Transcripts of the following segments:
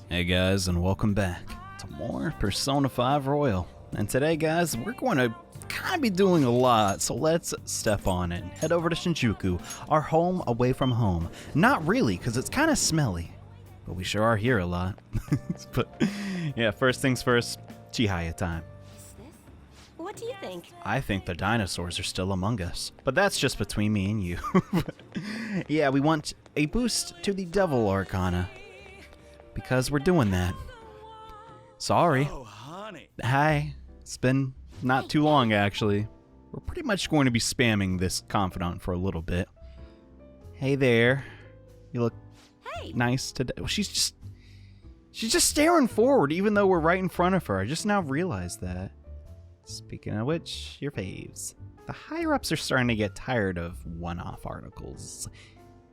Hey guys, and welcome back to more Persona 5 Royal. And today, guys, we're going to kind of be doing a lot, so let's step on it. Head over to Shinjuku, our home away from home. Not really, because it's kind of smelly, but we sure are here a lot. But yeah, first things first, Chihaya time. What do you think? I think the dinosaurs are still among us, but that's just between me and you. Yeah, we want a boost to the Devil Arcana, because we're doing that. Sorry. Oh, honey. Hi. It's been not too long, actually. We're pretty much going to be spamming this confidant for a little bit. Hey there. You look nice today. Well, she's just staring forward, even though we're right in front of her. I just now realized that. Speaking of which, your faves. The higher-ups are starting to get tired of one-off articles.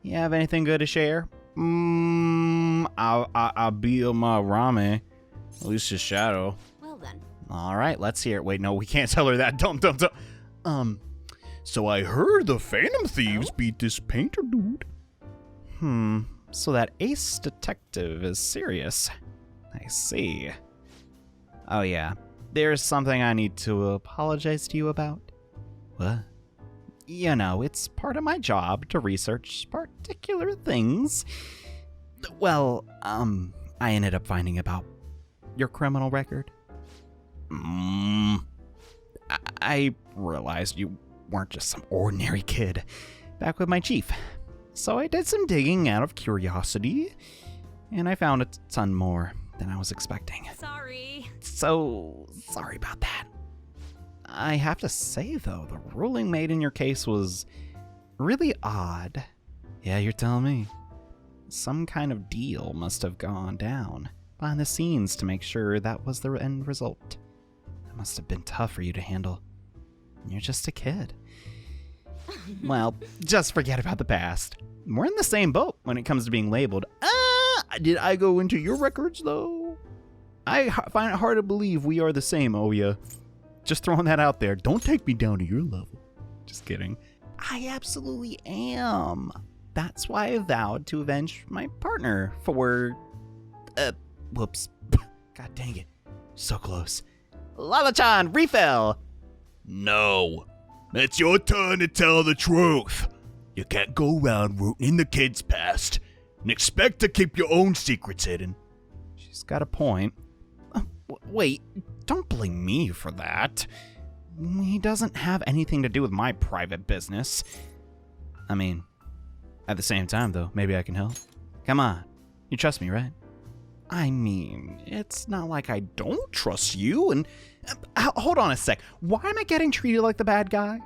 You have anything good to share? I'll be on my ramen. At least his shadow. Well then. Alright, let's hear it. Wait, no, we can't tell her that. Don't. So I heard the Phantom Thieves beat this painter dude. So that ace detective is serious. I see. Oh yeah, there's something I need to apologize to you about. What? You know, it's part of my job to research particular things. Well, I ended up finding about your criminal record. I realized you weren't just some ordinary kid back with my chief. So I did some digging out of curiosity, and I found a ton more than I was expecting. Sorry. So, sorry about that. I have to say, though, the ruling made in your case was really odd. Yeah, you're telling me. Some kind of deal must have gone down behind the scenes to make sure that was the end result. That must have been tough for you to handle. You're just a kid. Well, just forget about the past. We're in the same boat when it comes to being labeled. Did I go into your records, though? I find it hard to believe we are the same, Oya. Just throwing that out there. Don't take me down to your level. Just kidding. I absolutely am. That's why I vowed to avenge my partner for... whoops. God dang it. So close. Lala-chan, refill! No. It's your turn to tell the truth. You can't go around rooting in the kid's past and expect to keep your own secrets hidden. She's got a point. Wait, don't blame me for that. He doesn't have anything to do with my private business. I mean, at the same time, though, maybe I can help. Come on. You trust me, right? I mean, it's not like I don't trust you, and... hold on a sec. Why am I getting treated like the bad guy?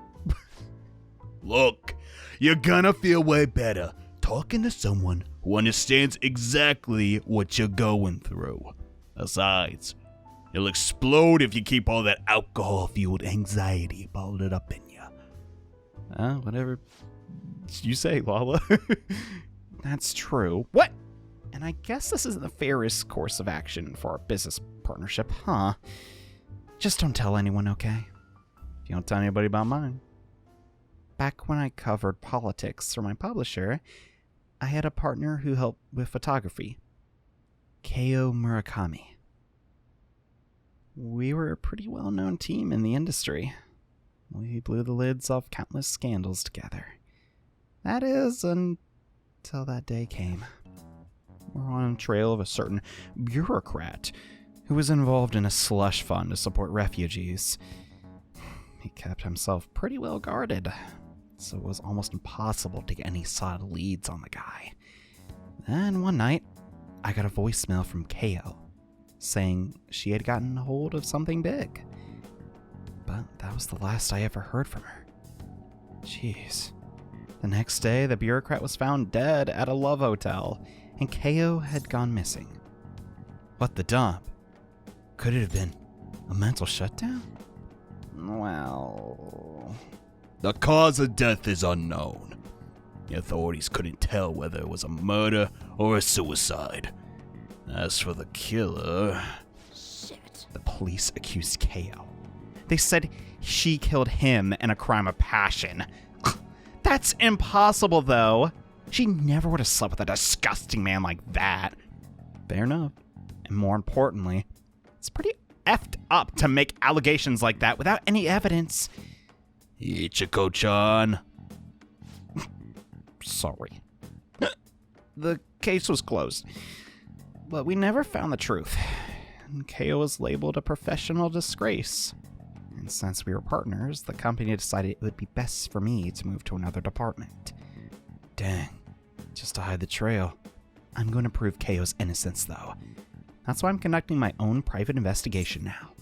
Look, you're gonna feel way better talking to someone who understands exactly what you're going through. Besides, you'll explode if you keep all that alcohol-fueled anxiety bottled up in you. Whatever you say, Lala. That's true. What? And I guess this isn't the fairest course of action for our business partnership, huh? Just don't tell anyone, okay? If you don't tell anybody about mine. Back when I covered politics for my publisher, I had a partner who helped with photography. Keo Murakami. We were a pretty well-known team in the industry. We blew the lids off countless scandals together. That is, until that day came. We're on a trail of a certain bureaucrat who was involved in a slush fund to support refugees. He kept himself pretty well guarded, so it was almost impossible to get any solid leads on the guy. Then one night, I got a voicemail from Keo saying she had gotten a hold of something big. But that was the last I ever heard from her. Jeez. The next day, the bureaucrat was found dead at a love hotel, and Keo had gone missing. What the dump? Could it have been a mental shutdown? Well... The cause of death is unknown. The authorities couldn't tell whether it was a murder or a suicide. As for the killer... Shit. The police accused Keo. They said she killed him in a crime of passion. That's impossible, though. She never would have slept with a disgusting man like that. Fair enough. And more importantly, it's pretty effed up to make allegations like that without any evidence. Ichiko-chan. Sorry. The case was closed, but we never found the truth. And KO was labeled a professional disgrace. And since we were partners, the company decided it would be best for me to move to another department. Dang, just to hide the trail. I'm going to prove KO's innocence, though. That's why I'm conducting my own private investigation now.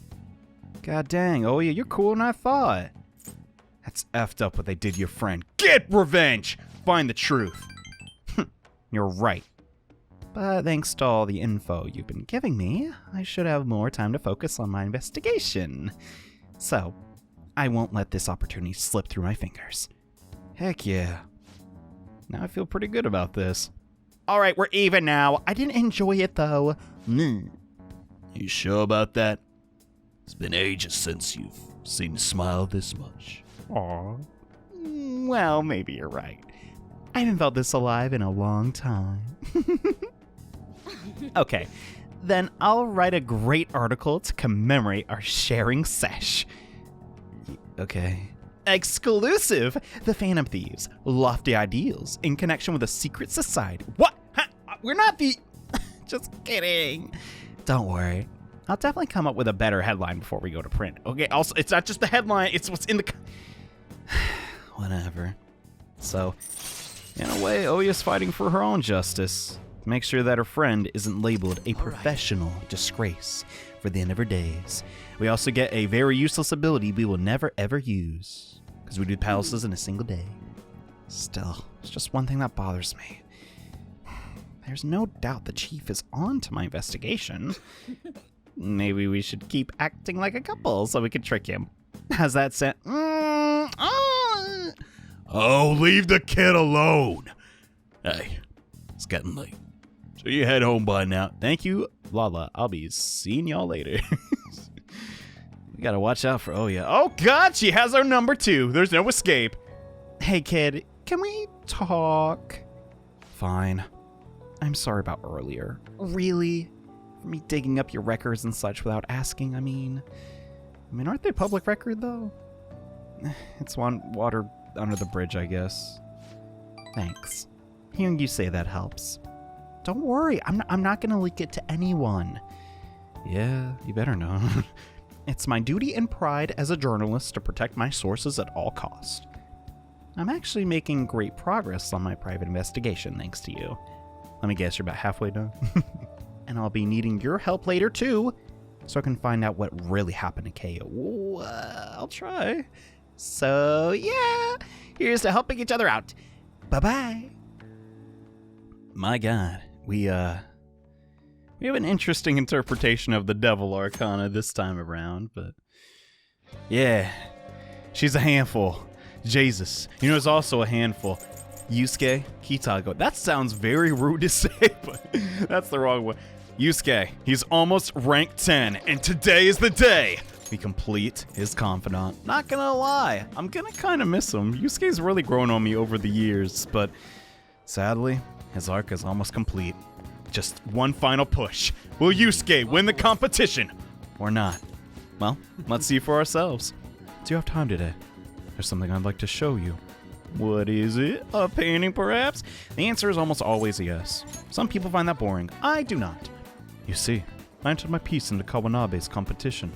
God dang, oh yeah, you're cooler than I thought. That's effed up what they did to your friend. Get revenge! Find the truth. You're right. But thanks to all the info you've been giving me, I should have more time to focus on my investigation. So, I won't let this opportunity slip through my fingers. Heck yeah. Now I feel pretty good about this. Alright, we're even now. I didn't enjoy it though. You sure about that? It's been ages since you've seen me smile this much. Aw. Well, maybe you're right. I haven't felt this alive in a long time. Okay, then I'll write a great article to commemorate our sharing sesh. Okay. Exclusive! The Phantom Thieves, lofty ideals in connection with a secret society. What? Huh? We're not the... Just kidding. Don't worry. I'll definitely come up with a better headline before we go to print. Okay, also, it's not just the headline, it's what's in the... Whatever. So, in a way, Oya's fighting for her own justice. To make sure that her friend isn't labeled a professional disgrace for the end of her days. We also get a very useless ability we will never ever use, because we do palaces in a single day. Still, it's just one thing that bothers me. There's no doubt the chief is on to my investigation. Maybe we should keep acting like a couple so we can trick him. How's that sound? Oh, leave the kid alone. Hey, it's getting late. So you head home by now. Thank you, Lala. I'll be seeing y'all later. We gotta watch out for Oya. Oh god, she has our number too. There's no escape. Hey kid, can we talk? Fine. I'm sorry about earlier. Really? For me digging up your records and such without asking, I mean, aren't they public record though? It's one water under the bridge, I guess. Thanks. Hearing you say that helps. Don't worry, I'm not gonna leak it to anyone. Yeah, you better know. It's my duty and pride as a journalist to protect my sources at all cost. I'm actually making great progress on my private investigation thanks to you. Let me guess, you're about halfway done? And I'll be needing your help later too, so I can find out what really happened to KO. I'll try. So yeah, here's to helping each other out. Bye-bye. My god, we have an interesting interpretation of the Devil Arcana this time around, but yeah, she's a handful. Jesus, you know, it's also a handful. Yusuke Kitago. That sounds very rude to say, but that's the wrong one. Yusuke, he's almost rank 10, and today is the day we complete his confidant. Not gonna lie, I'm gonna kind of miss him. Yusuke's really grown on me over the years, but sadly, his arc is almost complete. Just one final push. Will Yusuke win the competition or not? Well, let's see for ourselves. Do you have time today? There's something I'd like to show you. What is it? A painting, perhaps? The answer is almost always a yes. Some people find that boring. I do not. You see, I entered my piece into Kawanabe's competition.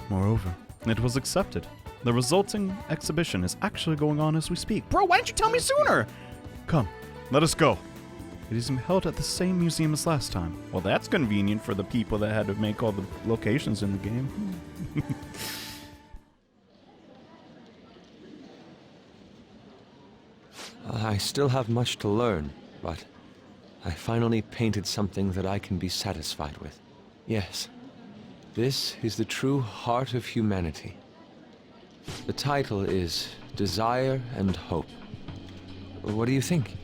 Moreover, it was accepted. The resulting exhibition is actually going on as we speak. Bro, why didn't you tell me sooner? Come, let us go. It is held at the same museum as last time. Well, that's convenient for the people that had to make all the locations in the game. I still have much to learn, but I finally painted something that I can be satisfied with. Yes, this is the true heart of humanity. The title is Desire and Hope. What do you think?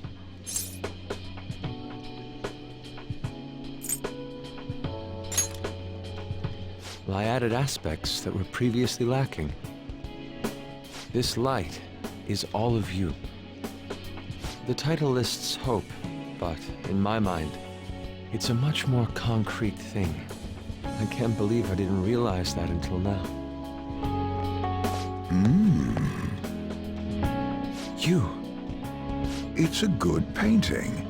I added aspects that were previously lacking. This light is all of you. The title lists hope, but in my mind, It's a much more concrete thing. I can't believe I didn't realize that until now. You. It's a good painting.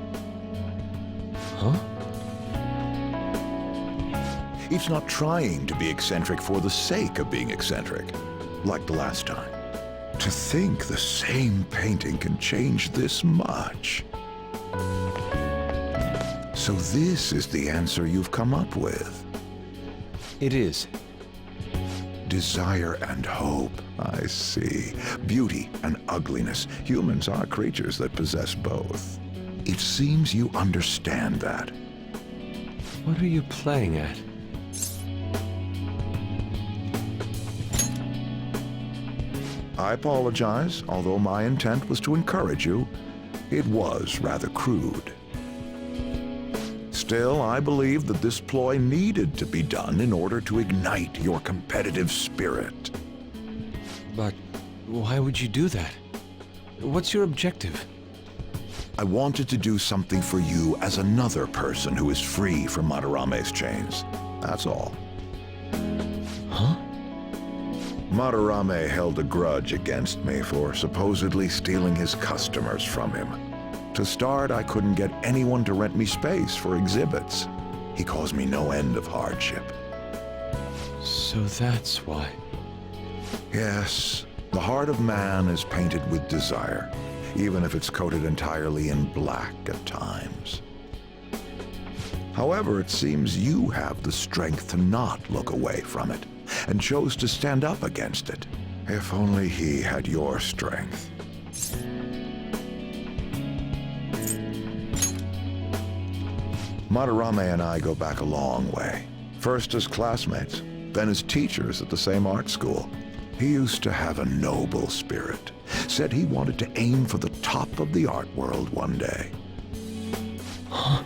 Huh? It's not trying to be eccentric for the sake of being eccentric, like the last time. To think the same painting can change this much. So this is the answer you've come up with. It is. Desire and hope, I see. Beauty and ugliness. Humans are creatures that possess both. It seems you understand that. What are you playing at? I apologize, although my intent was to encourage you. It was rather crude. Still, I believe that this ploy needed to be done in order to ignite your competitive spirit. But why would you do that? What's your objective? I wanted to do something for you as another person who is free from Madarame's chains. That's all. Huh? Madarame held a grudge against me for supposedly stealing his customers from him. To start, I couldn't get anyone to rent me space for exhibits. He caused me no end of hardship. So that's why. Yes, the heart of man is painted with desire, even if it's coated entirely in black at times. However, it seems you have the strength to not look away from it, and chose to stand up against it. If only he had your strength. Madarame and I go back a long way. First as classmates, then as teachers at the same art school. He used to have a noble spirit. Said he wanted to aim for the top of the art world one day. Huh?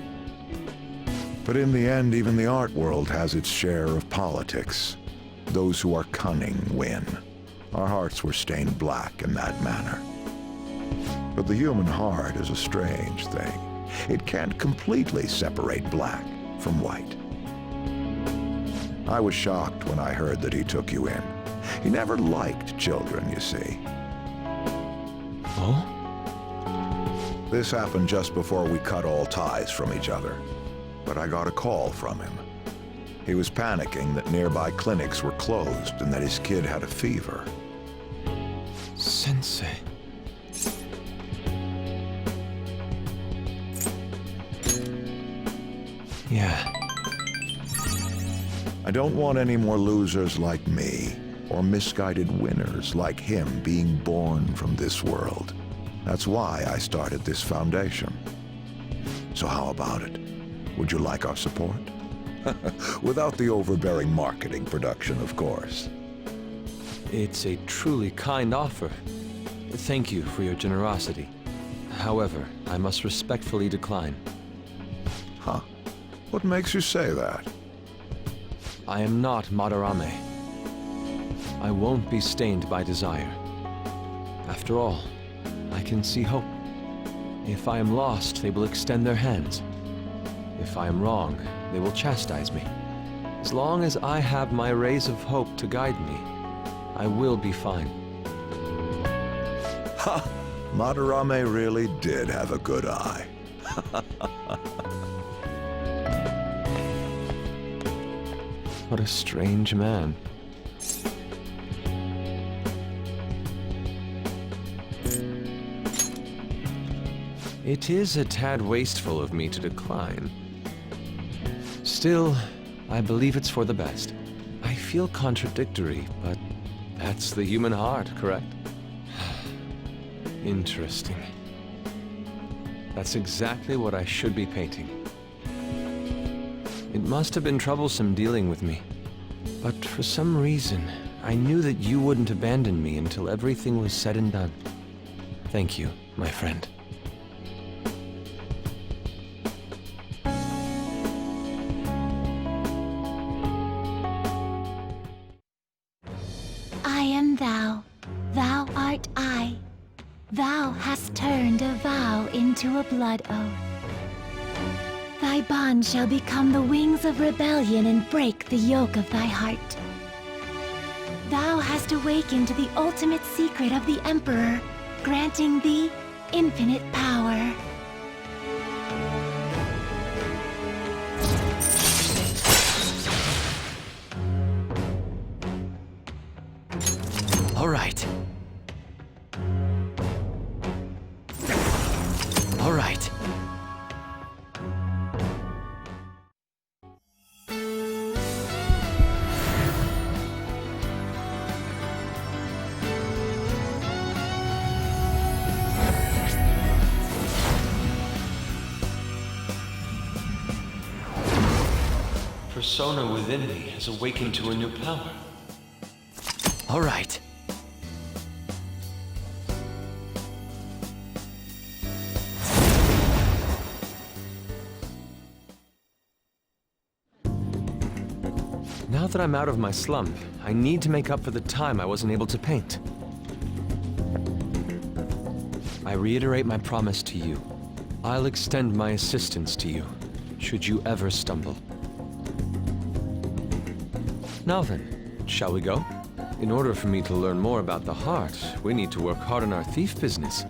But in the end, even the art world has its share of politics. Those who are cunning win. Our hearts were stained black in that manner. But the human heart is a strange thing. It can't completely separate black from white. I was shocked when I heard that he took you in. He never liked children, you see. Oh? This happened just before we cut all ties from each other. But I got a call from him. He was panicking that nearby clinics were closed and that his kid had a fever. Sensei. Yeah. I don't want any more losers like me, or misguided winners like him being born from this world. That's why I started this foundation. So how about it? Would you like our support? Without the overbearing marketing production, of course. It's a truly kind offer. Thank you for your generosity. However, I must respectfully decline. Huh? What makes you say that? I am not Madarame. I won't be stained by desire. After all, I can see hope. If I am lost, they will extend their hands. If I am wrong, they will chastise me. As long as I have my rays of hope to guide me, I will be fine. Ha! Madarame really did have a good eye. What a strange man. It is a tad wasteful of me to decline. Still, I believe it's for the best. I feel contradictory, but that's the human heart, correct? Interesting. That's exactly what I should be painting. It must have been troublesome dealing with me. But for some reason, I knew that you wouldn't abandon me until everything was said and done. Thank you, my friend. I am thou, thou art I. Thou hast turned a vow into a blood oath. Thy bond shall become the wings of rebellion and break the yoke of thy heart. Thou hast awakened to the ultimate secret of the Emperor, granting thee infinite power. All right. All right. Persona within me has awakened to a new power. All right. Now that I'm out of my slump, I need to make up for the time I wasn't able to paint. I reiterate my promise to you. I'll extend my assistance to you, should you ever stumble. Now then, shall we go? In order for me to learn more about the heart, we need to work hard on our thief business.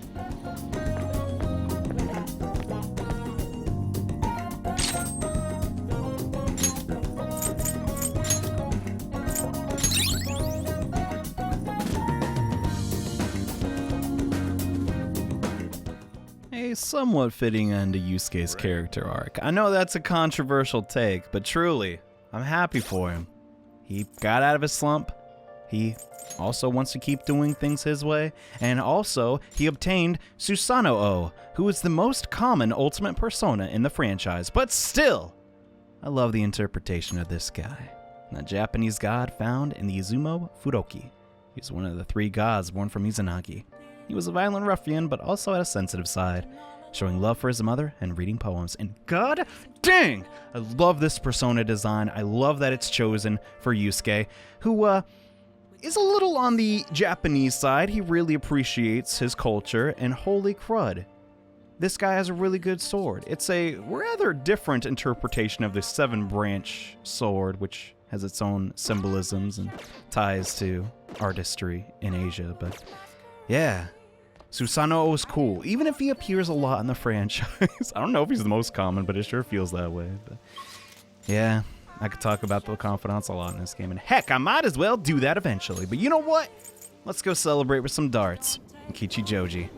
A somewhat fitting end to Yusuke's character arc. I know that's a controversial take, but truly, I'm happy for him. He got out of his slump. He also wants to keep doing things his way. And also, he obtained Susanoo, who is the most common ultimate persona in the franchise. But still, I love the interpretation of this guy. A Japanese god found in the Izumo Fudoki. He's one of the 3 gods born from Izanagi. He was a violent ruffian, but also had a sensitive side, showing love for his mother and reading poems. And god dang, I love this persona design. I love that it's chosen for Yusuke, who is a little on the Japanese side. He really appreciates his culture, and holy crud, this guy has a really good sword. It's a rather different interpretation of the 7-branch sword, which has its own symbolisms and ties to artistry in Asia, but yeah. Susanoo is cool, even if he appears a lot in the franchise. I don't know if he's the most common, but it sure feels that way. But yeah, I could talk about the confidants a lot in this game, and heck, I might as well do that eventually. But you know what? Let's go celebrate with some darts in Kichijoji.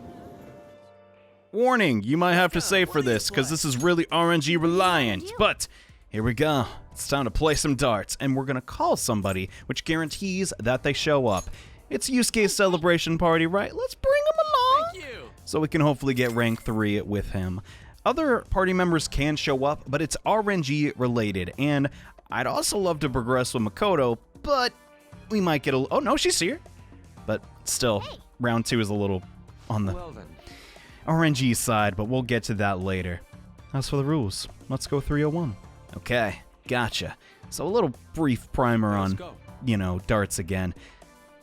Warning, you might have to save for this, because this is really RNG reliant, but here we go. It's time to play some darts, and we're going to call somebody, which guarantees that they show up. It's Yusuke's celebration party, right? Let's bring him along so we can hopefully get rank 3 with him. Other party members can show up, but it's RNG related, and I'd also love to progress with Makoto, but we might get a... Oh, no, she's here. But still, round 2 is a little on the RNG side, but we'll get to that later. As for the rules, let's go 301. Okay, gotcha. So a little brief primer on, darts again.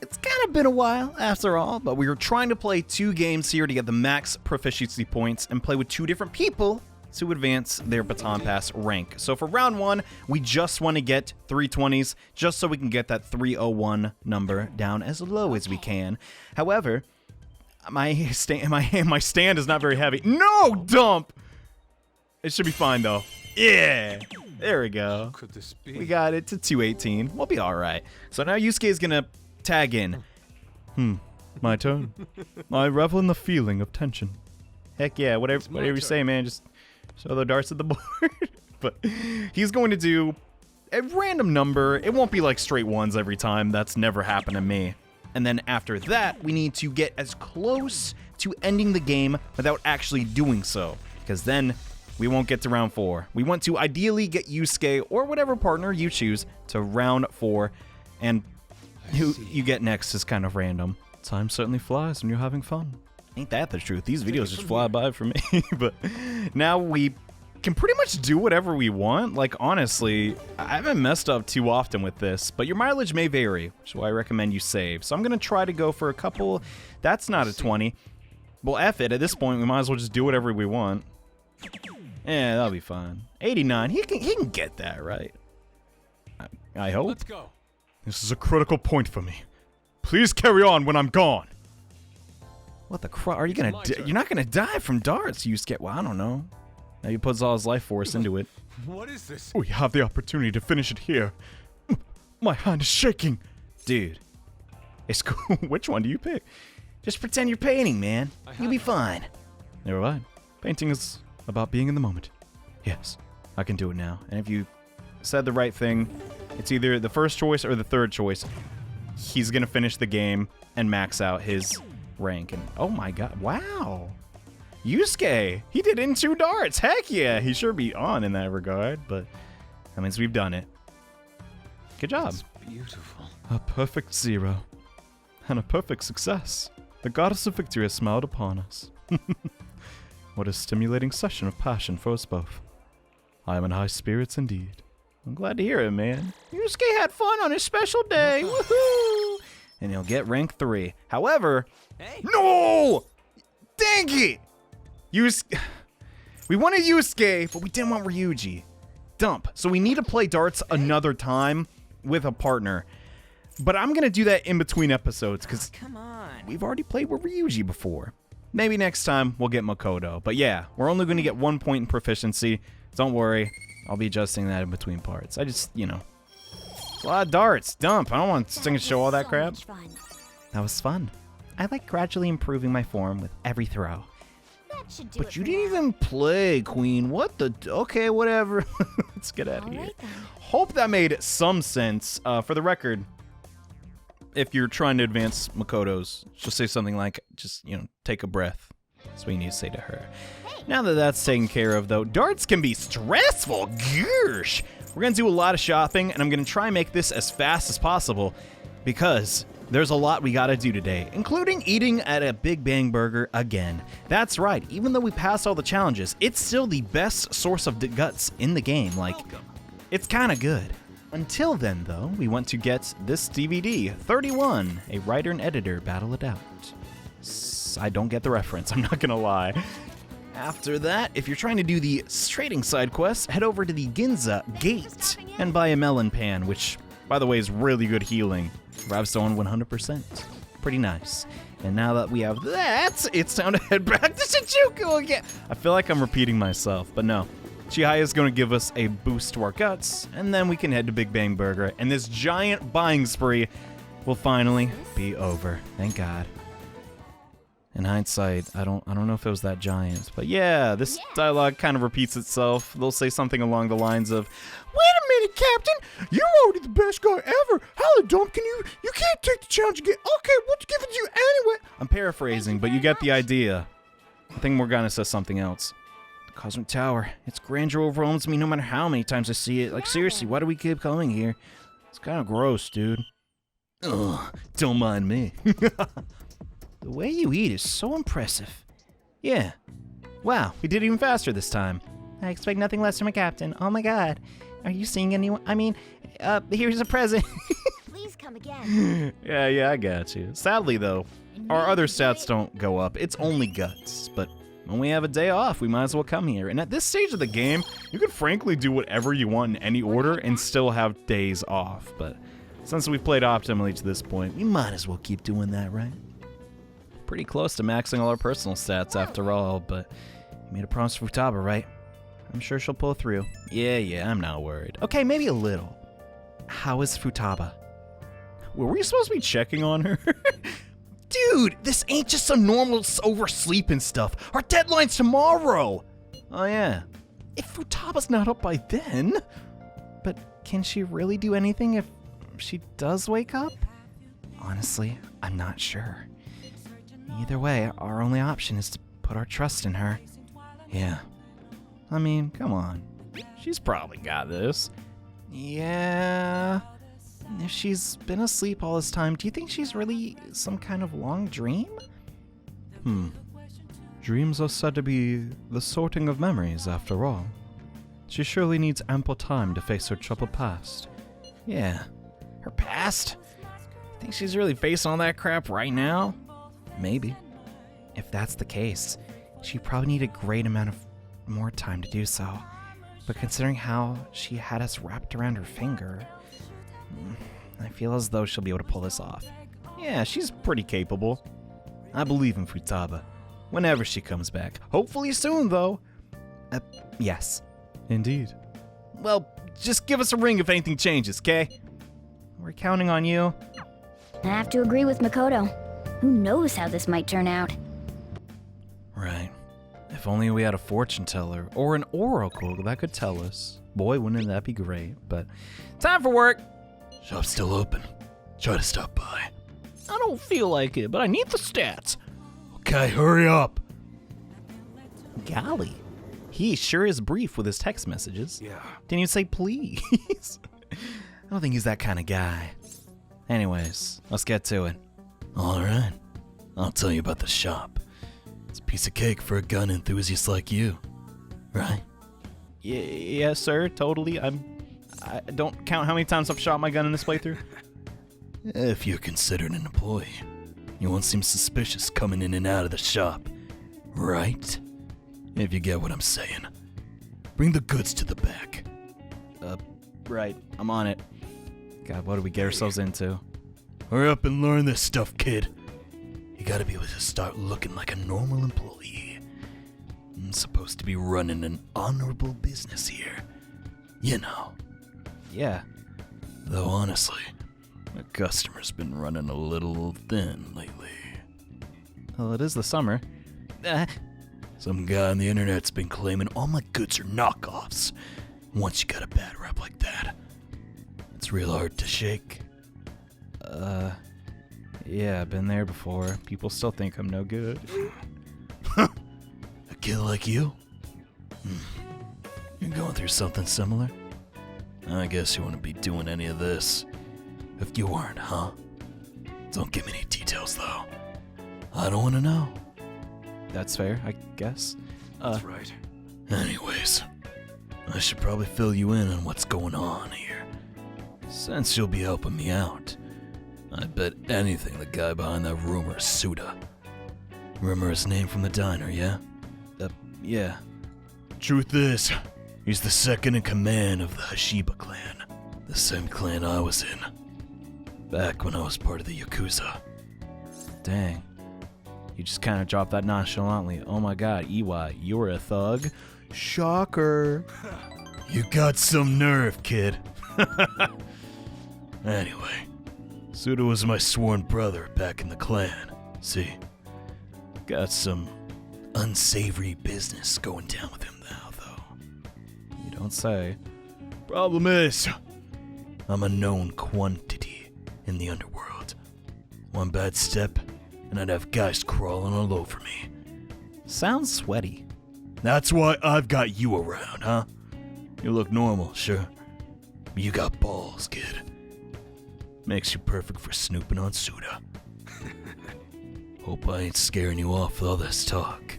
It's kind of been a while, after all, but we were trying to play 2 games here to get the max proficiency points and play with 2 different people to advance their baton pass rank. So for round 1, we just want to get 320s, just so we can get that 301 number down as low as we can. However, my stand is not very heavy. No, dump! It should be fine, though. Yeah! There we go. Could this be? We got it to 218. We'll be alright. So now Yusuke is going to tag in. My turn. I revel in the feeling of tension. Heck yeah, whatever you say, man. Just show the darts at the board. But he's going to do a random number. It won't be like straight ones every time. That's never happened to me. And then after that, we need to get as close to ending the game without actually doing so, because then we won't get to round 4. We want to ideally get Yusuke or whatever partner you choose to round 4, and who you get next is kind of random. Time certainly flies when you're having fun. Ain't that the truth? These videos just fly by for me. But now we can pretty much do whatever we want. Like, honestly, I haven't messed up too often with this, but your mileage may vary, which is why I recommend you save. So I'm going to try to go for a couple. That's not a 20. Well, F it. At this point, we might as well just do whatever we want. Yeah, that'll be fine. 89. He can get that, right? I hope. Let's go. This is a critical point for me. Please carry on when I'm gone. What the crap? Are you gonna? my turn. You're not gonna die from darts, Yusuke. Well, I don't know. Now he puts all his life force into it. What is this? We have the opportunity to finish it here. My hand is shaking. Dude, it's cool. Which one do you pick? Just pretend you're painting, man. You'll be fine. Never mind. Painting is about being in the moment. Yes, I can do it now. And if you said the right thing, it's either the first choice or the third choice. He's gonna finish the game and max out his rank. And oh my god, wow. Yusuke, he did it in 2 darts. Heck yeah, he sure be on in that regard. But that means we've done it. Good job. It's beautiful. A perfect 0. And a perfect success. The goddess of victory has smiled upon us. What a stimulating session of passion for us both. I am in high spirits indeed. I'm glad to hear it, man. Yusuke had fun on his special day. Woohoo! And he'll get rank 3. However, no! Dang it! We wanted Yusuke, but we didn't want Ryuji. Dump. So we need to play darts another time with a partner. But I'm going to do that in between episodes because Come on. we've already played with Ryuji before. Maybe next time we'll get Makoto. But yeah, we're only going to get 1 point in proficiency. Don't worry. I'll be adjusting that in between parts. I just, it's a lot of darts. Dump. I don't want to sing and show all that crap. Much fun. That was fun. I like gradually improving my form with every throw. That should do But it you for didn't now. even play, Queen. What the? Okay, whatever. Let's get out of here. Alright then. Hope that made some sense. For the record, if you're trying to advance Makoto's, just say something like, take a breath. That's what you need to say to her. Now that that's taken care of, though, darts can be stressful. Gosh. We're going to do a lot of shopping, and I'm going to try and make this as fast as possible because there's a lot we got to do today, including eating at a Big Bang Burger again. That's right. Even though we passed all the challenges, it's still the best source of guts in the game. Like, it's kind of good. Until then, though, we want to get this DVD, 31, a writer and editor battle it out. I don't get the reference, I'm not gonna lie. After that, if you're trying to do the trading side quest, head over to the Ginza Gate and buy a melon pan, which, by the way, is really good healing. Rabstone 100%. Pretty nice. And now that we have that, it's time to head back to Shinjuku again. I feel like I'm repeating myself, but no. Chihaya is going to give us a boost to our guts, and then we can head to Big Bang Burger, and this giant buying spree will finally be over. Thank God. In hindsight, I don't know if it was that giant, but yeah, this dialogue kind of repeats itself. They'll say something along the lines of, "Wait a minute, Captain! You're already the best guy ever! How the dump can you? You can't take the challenge again! Okay, we'll give it to you anyway!" I'm paraphrasing, but you get the idea. I think Morgana says something else. The Cosmic Tower. Its grandeur overwhelms me no matter how many times I see it. Like, seriously, why do we keep coming here? It's kind of gross, dude. Ugh, don't mind me. The way you eat is so impressive. Yeah. Wow, we did it even faster this time. I expect nothing less from a captain. Oh my god. Are you seeing anyone? I mean, here's a present. Please come again. Yeah, I got you. Sadly, though, our other stats don't go up. It's only guts. But when we have a day off, we might as well come here. And at this stage of the game, you could frankly do whatever you want in any order and still have days off. But since we've played optimally to this point, we might as well keep doing that, right? Pretty close to maxing all our personal stats after all, but you made a promise to Futaba, right? I'm sure she'll pull through. Yeah, I'm not worried. Okay, maybe a little. How is Futaba? Were we supposed to be checking on her? Dude, this ain't just some normal oversleep and stuff. Our deadline's tomorrow. Oh yeah. If Futaba's not up by then. But can she really do anything if she does wake up? Honestly, I'm not sure. Either way, our only option is to put our trust in her. Yeah. I mean, come on. She's probably got this. Yeah. If she's been asleep all this time, do you think she's really some kind of long dream? Dreams are said to be the sorting of memories, after all. She surely needs ample time to face her troubled past. Yeah. Her past? Think she's really facing all that crap right now? Maybe. If that's the case, she probably need a great amount of more time to do so. But considering how she had us wrapped around her finger, I feel as though she'll be able to pull this off. Yeah, she's pretty capable. I believe in Futaba. Whenever she comes back. Hopefully soon, though. Yes. Indeed. Well, just give us a ring if anything changes, okay? We're counting on you. I have to agree with Makoto. Who knows how this might turn out? Right. If only we had a fortune teller or an oracle that could tell us. Boy, wouldn't that be great. But time for work. Shop's still open. Try to stop by. I don't feel like it, but I need the stats. Okay, hurry up. Golly. He sure is brief with his text messages. Yeah. Didn't you say please? I don't think he's that kind of guy. Anyways, let's get to it. All right. I'll tell you about the shop. It's a piece of cake for a gun enthusiast like you, right? Yes, sir, totally. I don't count how many times I've shot my gun in this playthrough. If you're considered an employee, you won't seem suspicious coming in and out of the shop, right? If you get what I'm saying. Bring the goods to the back. Right, I'm on it. God, what did we get ourselves into? Hurry up and learn this stuff, kid. You gotta be able to start looking like a normal employee. I'm supposed to be running an honorable business here. You know. Yeah. Though honestly, the customer's been running a little thin lately. Well, it is the summer. Some guy on the internet's been claiming all my goods are knockoffs. Once you got a bad rep like that, it's real hard to shake. Yeah, been there before. People still think I'm no good. A kid like you? You're going through something similar? I guess you wouldn't be doing any of this if you weren't, huh? Don't give me any details, though. I don't want to know. That's fair, I guess. That's right. Anyways, I should probably fill you in on what's going on here. Since you'll be helping me out, I bet anything the guy behind that rumor is Suda. Remember his name from the diner, yeah? Yeah. Truth is, he's the second in command of the Hashiba clan. The same clan I was in. Back when I was part of the Yakuza. Dang. You just kind of dropped that nonchalantly. Oh my god, EY, you're a thug. Shocker. You got some nerve, kid. Anyway, Suda was my sworn brother back in the clan. See, got some unsavory business going down with him now, though. You don't say. Problem is, I'm a known quantity in the underworld. One bad step, and I'd have guys crawling all over me. Sounds sweaty. That's why I've got you around, huh? You look normal, sure. But you got balls, kid. Makes you perfect for snooping on Suda. Hope I ain't scaring you off with all this talk.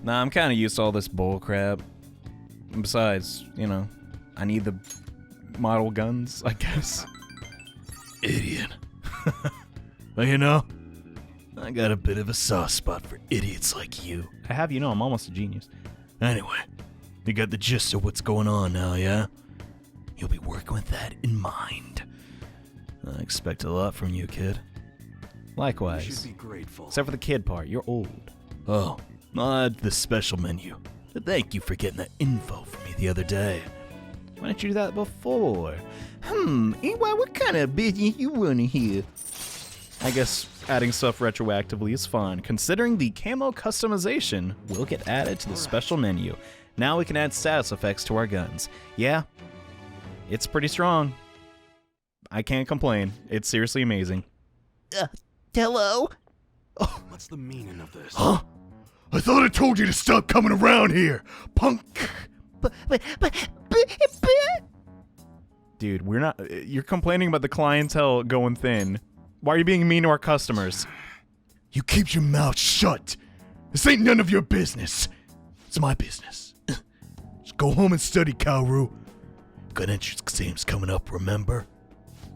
Nah, I'm kind of used to all this bull crap. Besides, I need the model guns, I guess. Idiot. Well, you know, I got a bit of a soft spot for idiots like you. I have, I'm almost a genius. Anyway, you got the gist of what's going on now, yeah? You'll be working with that in mind. I expect a lot from you, kid. Likewise. You should be grateful. Except for the kid part, you're old. Oh, I'll add the special menu. Thank you for getting that info for me the other day. Why didn't you do that before? EY, what kind of business you running here? I guess adding stuff retroactively is fun, considering the camo customization will get added to the special menu. Now we can add status effects to our guns. Yeah, it's pretty strong. I can't complain. It's seriously amazing. Hello? What's the meaning of this? Huh? I thought I told you to stop coming around here, punk! Dude, we're not... You're complaining about the clientele going thin. Why are you being mean to our customers? You keep your mouth shut. This ain't none of your business. It's my business. Just go home and study, Kaoru. Good entrance exams coming up, remember?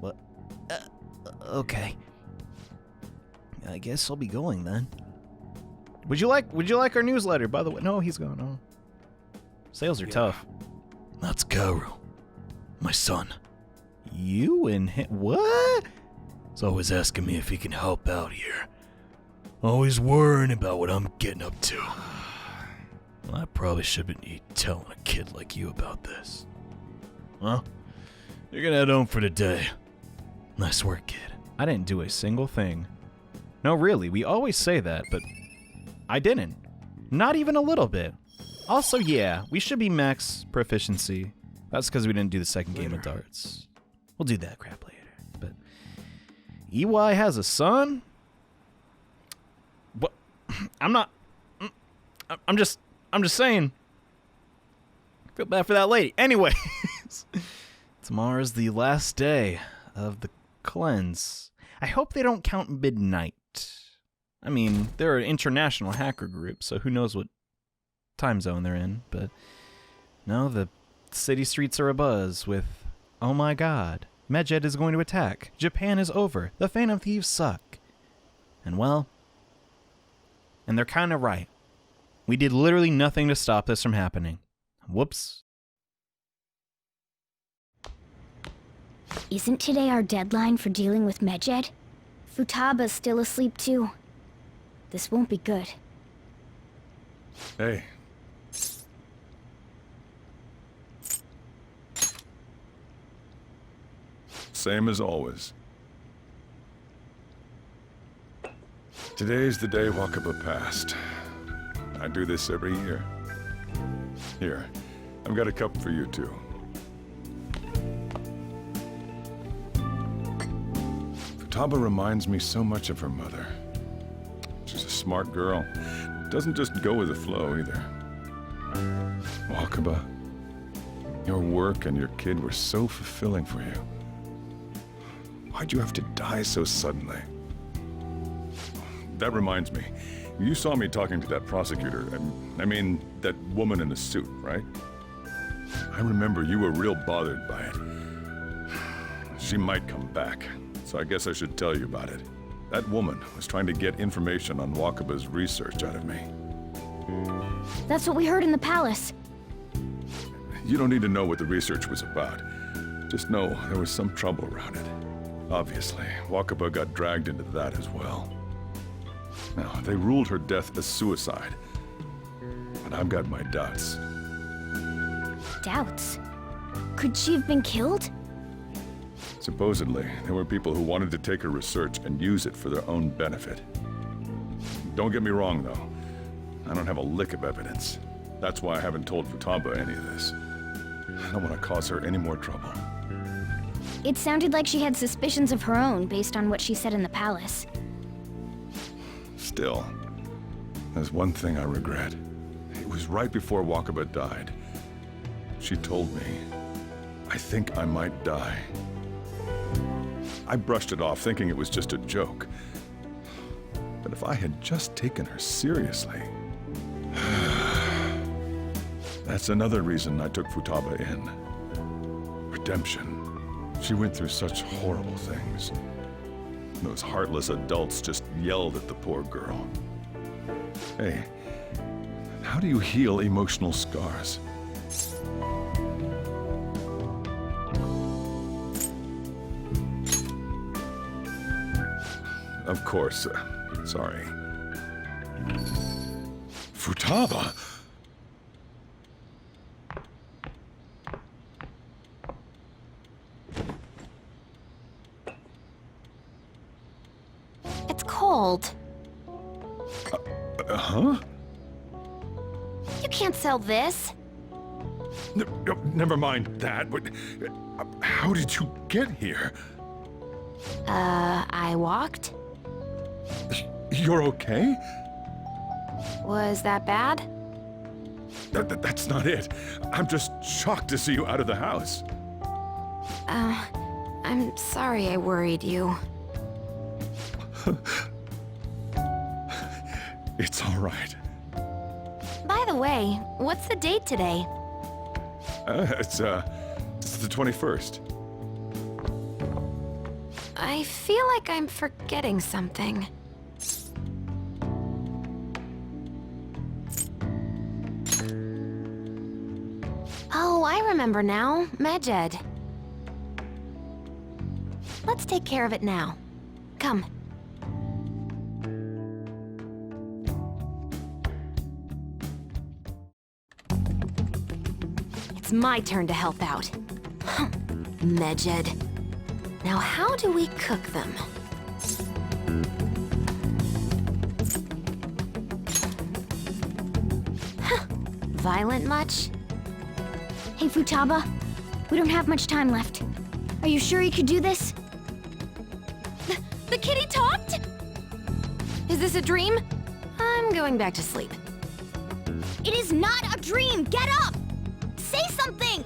What? Okay. I guess I'll be going then. Would you like our newsletter, by the way? No, he's gone. Oh. Sales are tough. That's Kaoru, my son. You and him? What? He's always asking me if he can help out here. Always worrying about what I'm getting up to. Well, I probably shouldn't be telling a kid like you about this. Well, you're gonna head home for the day. Nice work, kid. I didn't do a single thing. No, really, we always say that, but I didn't. Not even a little bit. Also, yeah, we should be max proficiency. That's because we didn't do the second game of darts. We'll do that crap later. But EY has a son? What? I'm just saying. I feel bad for that lady. Anyways, tomorrow's the last day of the cleanse. I hope they don't count midnight. I mean, they're an international hacker group, so who knows what time zone they're in, but no, the city streets are abuzz with, oh my god, Medjed is going to attack, Japan is over, the Phantom Thieves suck. And well, and they're kind of right. We did literally nothing to stop this from happening. Whoops. Isn't today our deadline for dealing with Medjed? Futaba's still asleep too. This won't be good. Hey. Same as always. Today's the day Wakaba passed. I do this every year. Here, I've got a cup for you too. Futaba reminds me so much of her mother. She's a smart girl. Doesn't just go with the flow either. Wakaba, your work and your kid were so fulfilling for you. Why'd you have to die so suddenly? That reminds me. You saw me talking to that prosecutor, I mean, that woman in the suit, right? I remember you were real bothered by it. She might come back, so I guess I should tell you about it. That woman was trying to get information on Wakaba's research out of me. That's what we heard in the palace. You don't need to know what the research was about. Just know there was some trouble around it. Obviously, Wakaba got dragged into that as well. Now, they ruled her death as suicide. But I've got my doubts. Doubts? Could she have been killed? Supposedly, there were people who wanted to take her research and use it for their own benefit. Don't get me wrong, though. I don't have a lick of evidence. That's why I haven't told Futaba any of this. I don't want to cause her any more trouble. It sounded like she had suspicions of her own based on what she said in the palace. Still, there's one thing I regret. It was right before Wakaba died. She told me, I think I might die. I brushed it off thinking it was just a joke. But if I had just taken her seriously... That's another reason I took Futaba in. Redemption. She went through such horrible things. Those heartless adults just yelled at the poor girl. Hey, how do you heal emotional scars? Of course, sorry. Futaba! It's cold. Huh? You can't sell this. Never mind that. How did you get here? I walked? You're okay? Was that bad? That's not it. I'm just shocked to see you out of the house. I'm sorry I worried you. It's all right. By the way, what's the date today? It's the 21st. I feel like I'm forgetting something. remember now. Medjed. Let's take care of it now. Come. It's my turn to help out. Medjed. Now how do we cook them? Violent much? Hey, Futaba. We don't have much time left. Are you sure you could do this? The kitty talked? Is this a dream? I'm going back to sleep. It is not a dream! Get up! Say something!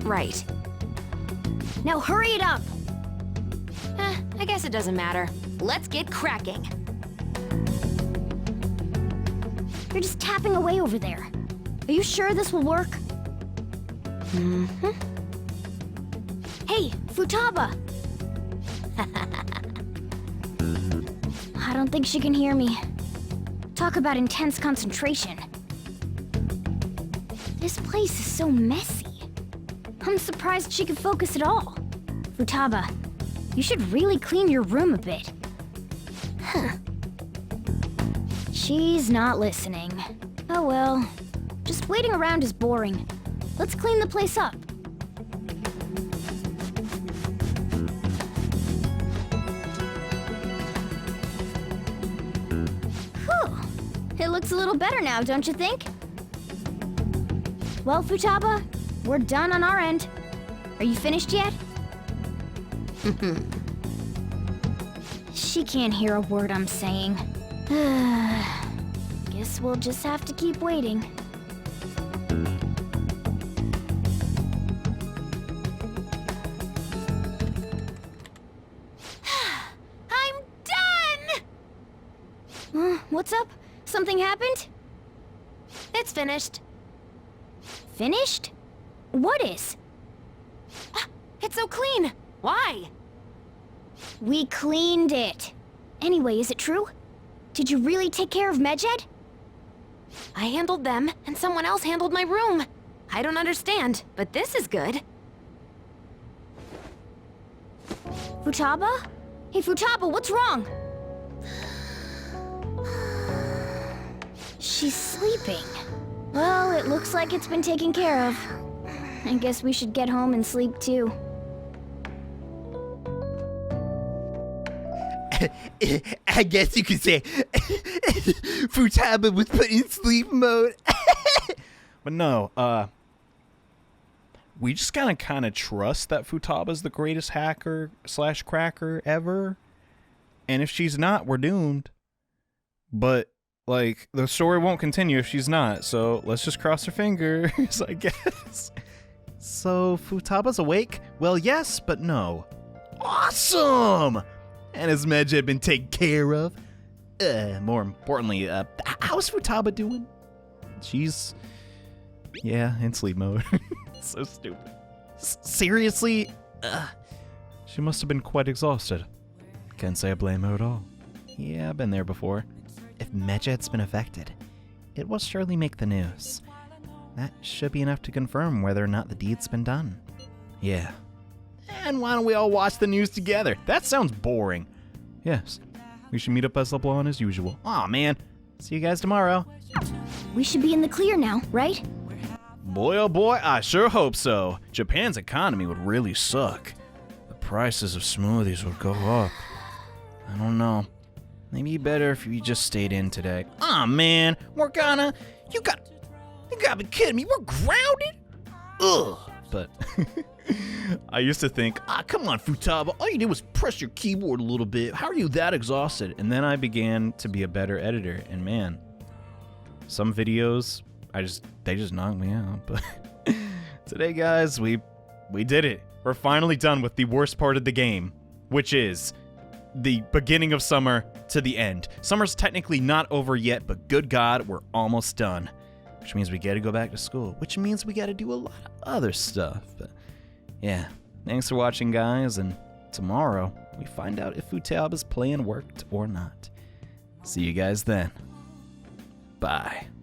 Right. Now hurry it up! I guess it doesn't matter. Let's get cracking. You're just tapping away over there. Are you sure this will work? Mm-hmm. Hey, Futaba! I don't think she can hear me. Talk about intense concentration. This place is so messy. I'm surprised she could focus at all. Futaba, you should really clean your room a bit. She's not listening. Oh well. Just waiting around is boring. Let's clean the place up. Whew. It looks a little better now, don't you think? Well, Futaba, we're done on our end. Are you finished yet? She can't hear a word I'm saying. Guess we'll just have to keep waiting. I'm done! What's up? Something happened? It's finished. Finished? What is? It's so clean. Why? We cleaned it. Anyway, is it true? Did you really take care of Medjed? I handled them, and someone else handled my room. I don't understand, but this is good. Futaba? Hey, Futaba, what's wrong? She's sleeping. Well, it looks like it's been taken care of. I guess we should get home and sleep too. I guess you could say Futaba was put in sleep mode. But no, we just gotta kind of trust that Futaba's the greatest hacker / cracker ever. And if she's not, we're doomed. But, like, the story won't continue if she's not, so let's just cross our fingers, I guess. So, Futaba's awake? Well, yes, but no. Awesome! And has Medjed been taken care of? More importantly, how's Futaba doing? She's, yeah, in sleep mode. So stupid. Seriously? She must have been quite exhausted. Can't say I blame her at all. Yeah, I've been there before. If Medjed's been affected, it will surely make the news. That should be enough to confirm whether or not the deed's been done. Yeah. And why don't we all watch the news together? That sounds boring. Yes, we should meet up as LeBlanc as usual. Aw, man. See you guys tomorrow. We should be in the clear now, right? Boy, oh boy, I sure hope so. Japan's economy would really suck. The prices of smoothies would go up. I don't know. Maybe better if you just stayed in today. Aw, man. Morgana, you gotta be kidding me. We're grounded? Ugh. But I used to think, come on, Futaba. All you did was press your keyboard a little bit. How are you that exhausted? And then I began to be a better editor. And man, some videos, they just knocked me out. But today, guys, we did it. We're finally done with the worst part of the game, which is the beginning of summer to the end. Summer's technically not over yet, but good God, we're almost done. Which means we gotta go back to school, which means we gotta do a lot of other stuff. But yeah, thanks for watching, guys, and tomorrow we find out if Futaba's plan worked or not. See you guys then. Bye.